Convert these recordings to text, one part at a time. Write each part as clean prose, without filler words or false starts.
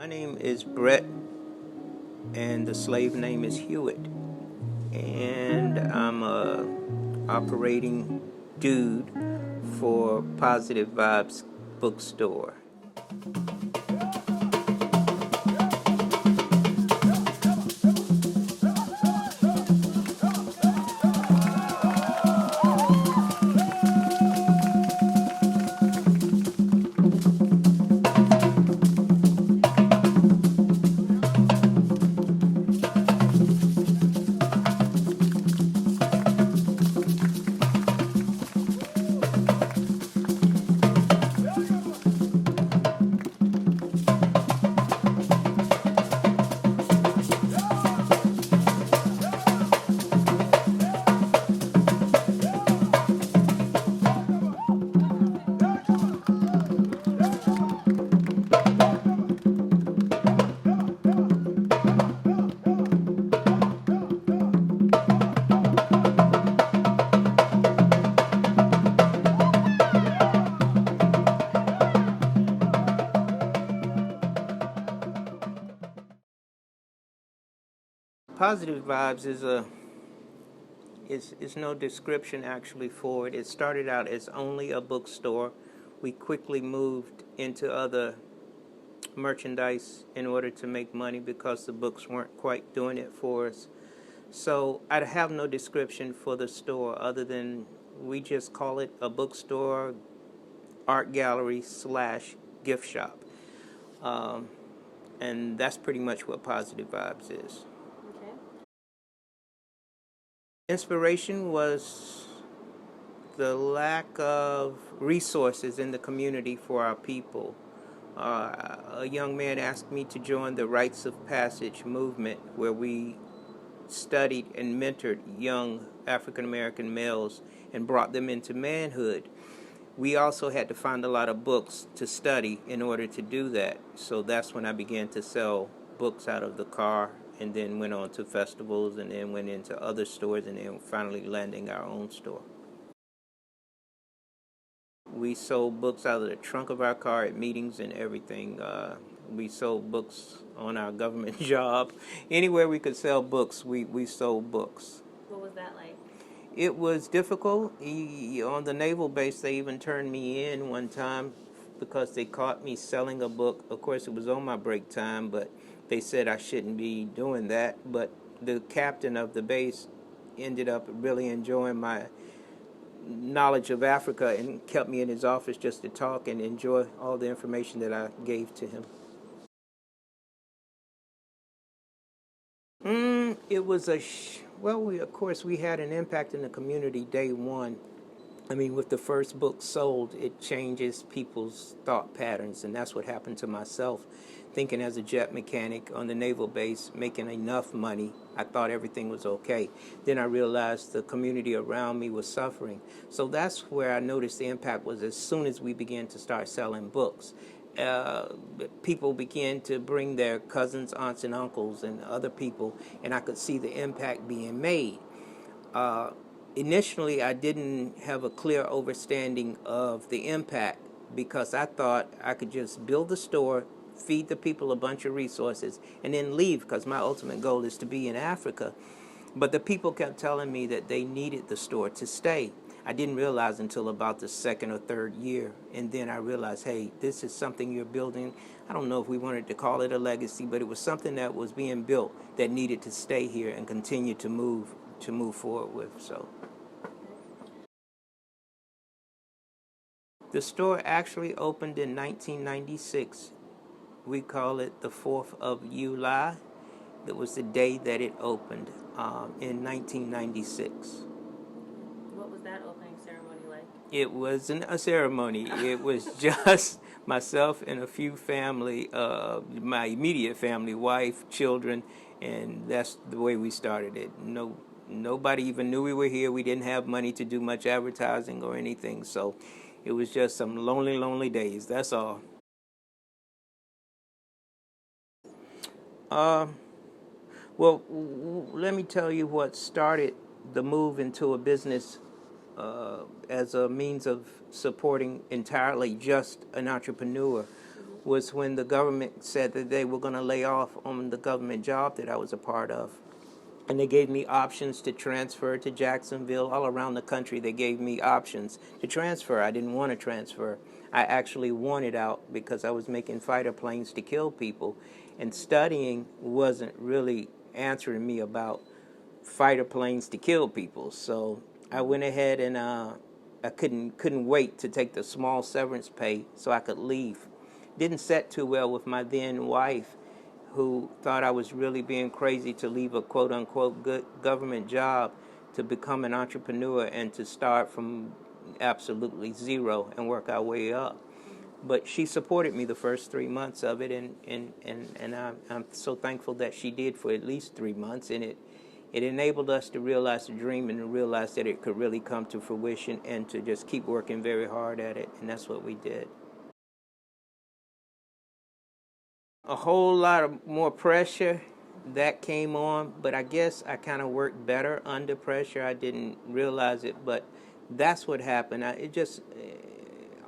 name is Brett, and the slave name is Hewitt. And I'm a operating dude for Positive Vibes Bookstore. Positive Vibes is no description actually for it. It started out as only a bookstore. We quickly moved into other merchandise in order to make money because the books weren't quite doing it for us. So I have no description for the store other than we just call it a bookstore, art gallery / gift shop. And that's pretty much what Positive Vibes is. Okay. Inspiration was the lack of resources in the community for our people. A young man asked me to join the Rites of Passage movement, where we studied and mentored young African American males and brought them into manhood. We also had to find a lot of books to study in order to do that. So that's when I began to sell books out of the car, and then went on to festivals, and then went into other stores, and then finally landing our own store. We sold books out of the trunk of our car at meetings and everything. We sold books on our government job. Anywhere we could sell books, we sold books. What was that like? It was difficult. On the naval base, they even turned me in one time because they caught me selling a book. Of course, it was on my break time, but they said I shouldn't be doing that. But the captain of the base ended up really enjoying my knowledge of Africa and kept me in his office just to talk and enjoy all the information that I gave to him. It was of course, we had an impact in the community day one. I mean, with the first book sold, it changes people's thought patterns, and that's what happened to myself. Thinking as a jet mechanic on the naval base, making enough money, I thought everything was okay. Then I realized the community around me was suffering. So that's where I noticed the impact was as soon as we began to start selling books. People began to bring their cousins, aunts, and uncles, and other people, and I could see the impact being made. Initially, I didn't have a clear understanding of the impact because I thought I could just build a store, feed the people a bunch of resources, and then leave because my ultimate goal is to be in Africa. But the people kept telling me that they needed the store to stay. I didn't realize until about the second or third year, and then I realized, hey, this is something you're building. I don't know if we wanted to call it a legacy, but it was something that was being built that needed to stay here and continue to move forward with. So the store actually opened in 1996. We call it the 4th of July. That was the day that it opened in 1996. What was that opening ceremony like? It wasn't a ceremony. It was just myself and a few family, my immediate family, wife, children, and that's the way we started it. Nobody even knew we were here. We didn't have money to do much advertising or anything, so it was just some lonely, lonely days. That's all. Well, let me tell you what started the move into a business as a means of supporting entirely just an entrepreneur was when the government said that they were going to lay off on the government job that I was a part of. And they gave me options to transfer to Jacksonville. All around the country, they gave me options to transfer. I didn't want to transfer. I actually wanted out because I was making fighter planes to kill people. And studying wasn't really answering me about fighter planes to kill people. So I went ahead and I couldn't wait to take the small severance pay so I could leave. Didn't set too well with my then wife, who thought I was really being crazy to leave a quote unquote good government job to become an entrepreneur and to start from absolutely zero and work our way up. But she supported me the first 3 months of it, and I'm so thankful that she did for at least 3 months, and it enabled us to realize the dream and to realize that it could really come to fruition and to just keep working very hard at it, and that's what we did. A whole lot of more pressure that came on, but I guess I kind of worked better under pressure. I didn't realize it, but that's what happened. It just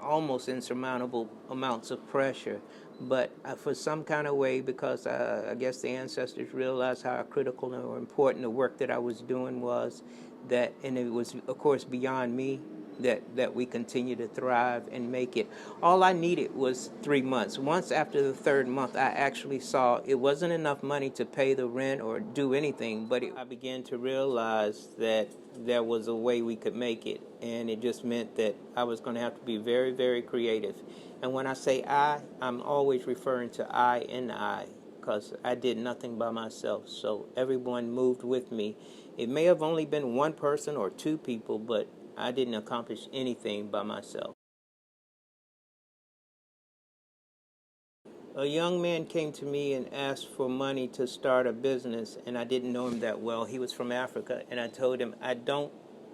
almost insurmountable amounts of pressure, but for some kind of way, because I guess the ancestors realized how critical or important the work that I was doing was, that, and it was of course beyond me, that we continue to thrive and make it. All I needed was 3 months. Once after the third month, I actually saw it wasn't enough money to pay the rent or do anything, but I began to realize that there was a way we could make it, and it just meant that I was going to have to be very, very creative. And when I say I'm always referring to I and I, because I did nothing by myself, so everyone moved with me. It may have only been one person or two people, but I didn't accomplish anything by myself. A young man came to me and asked for money to start a business, and I didn't know him that well. He was from Africa, and I told him, I don't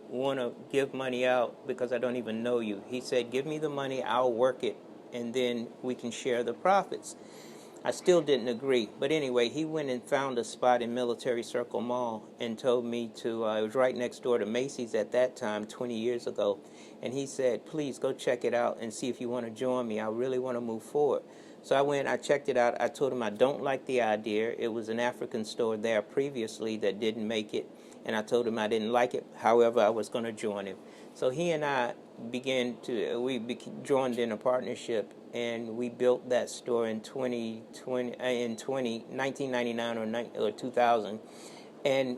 want to give money out because I don't even know you. He said, give me the money, I'll work it, and then we can share the profits. I still didn't agree. But anyway, he went and found a spot in Military Circle Mall and told me to, it was right next door to Macy's at that time, 20 years ago. And he said, please go check it out and see if you want to join me. I really want to move forward. So I went, I checked it out. I told him I don't like the idea. It was an African store there previously that didn't make it. And I told him I didn't like it. However, I was going to join him. So he and I joined in a partnership, and we built that store in 1999 or 2000, and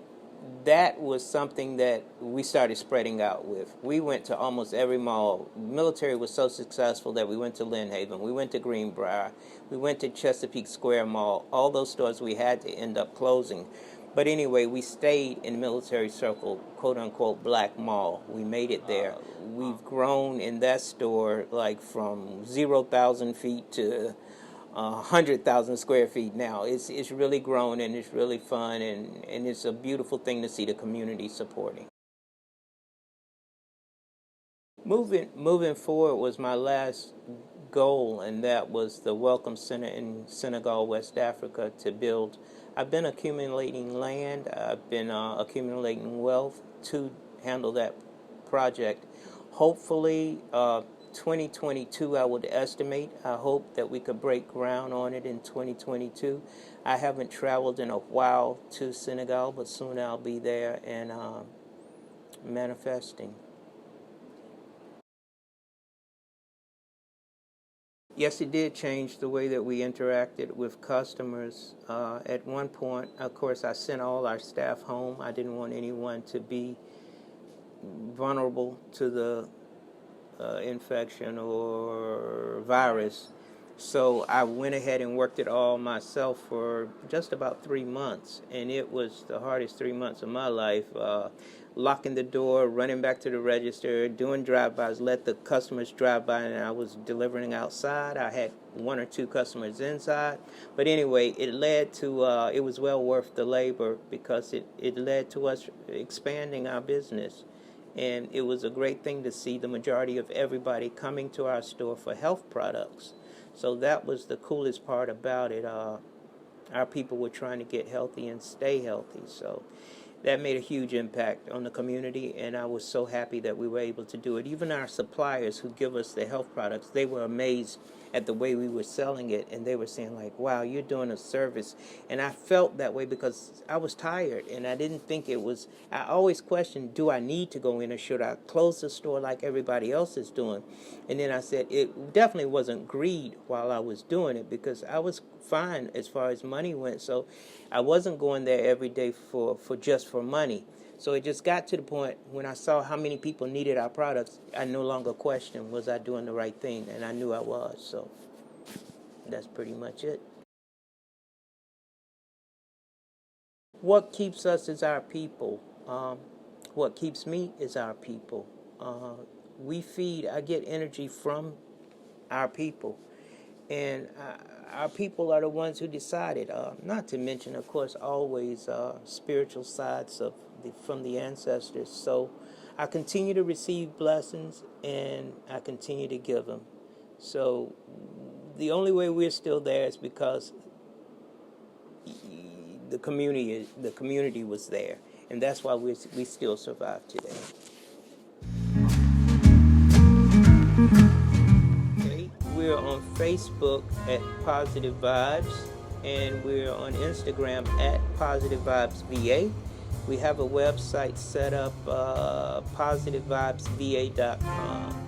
that was something that we started spreading out with. We went to almost every mall. Military was so successful that we went to Lynn Haven, we went to Greenbrier, we went to Chesapeake Square Mall. All those stores we had to end up closing. But anyway, we stayed in Military Circle, quote-unquote, Black Mall. We made it there. We've grown in that store like from 0,000 feet to 100,000 square feet now. It's really grown, and it's really fun, and it's a beautiful thing to see the community supporting. Moving forward was my last goal, and that was the Welcome Center in Senegal, West Africa, to build. I've been accumulating land, I've been accumulating wealth to handle that project. Hopefully, 2022, I would estimate. I hope that we could break ground on it in 2022. I haven't traveled in a while to Senegal, but soon I'll be there and manifesting. Yes, it did change the way that we interacted with customers. At one point, of course, I sent all our staff home. I didn't want anyone to be vulnerable to the infection or virus. So I went ahead and worked it all myself for just about 3 months, and it was the hardest 3 months of my life. Locking the door, running back to the register, doing drive-bys, let the customers drive by, and I was delivering outside. I had one or two customers inside. But anyway, it led to, it was well worth the labor because it led to us expanding our business. And it was a great thing to see the majority of everybody coming to our store for health products. So that was the coolest part about it. Our people were trying to get healthy and stay healthy. So that made a huge impact on the community, and I was so happy that we were able to do it. Even our suppliers who give us the health products, they were amazed at the way we were selling it, and they were saying like, wow, you're doing a service. And I felt that way because I was tired, and I didn't think it was, I always questioned, do I need to go in, or should I close the store like everybody else is doing? And then I said it definitely wasn't greed while I was doing it, because I was fine as far as money went, so I wasn't going there every day for just for money. So it just got to the point when I saw how many people needed our products, I no longer questioned, was I doing the right thing? And I knew I was, so that's pretty much it. What keeps us is our people. What keeps me is our people. I get energy from our people. And our people are the ones who decided, not to mention, of course, always spiritual sides from the ancestors. So I continue to receive blessings, and I continue to give them. So the only way we're still there is because the community was there, and that's why we still survive today. Okay, we're on Facebook at Positive Vibes, and we're on Instagram at Positive Vibes VA. We have a website set up, positivevibesva.com.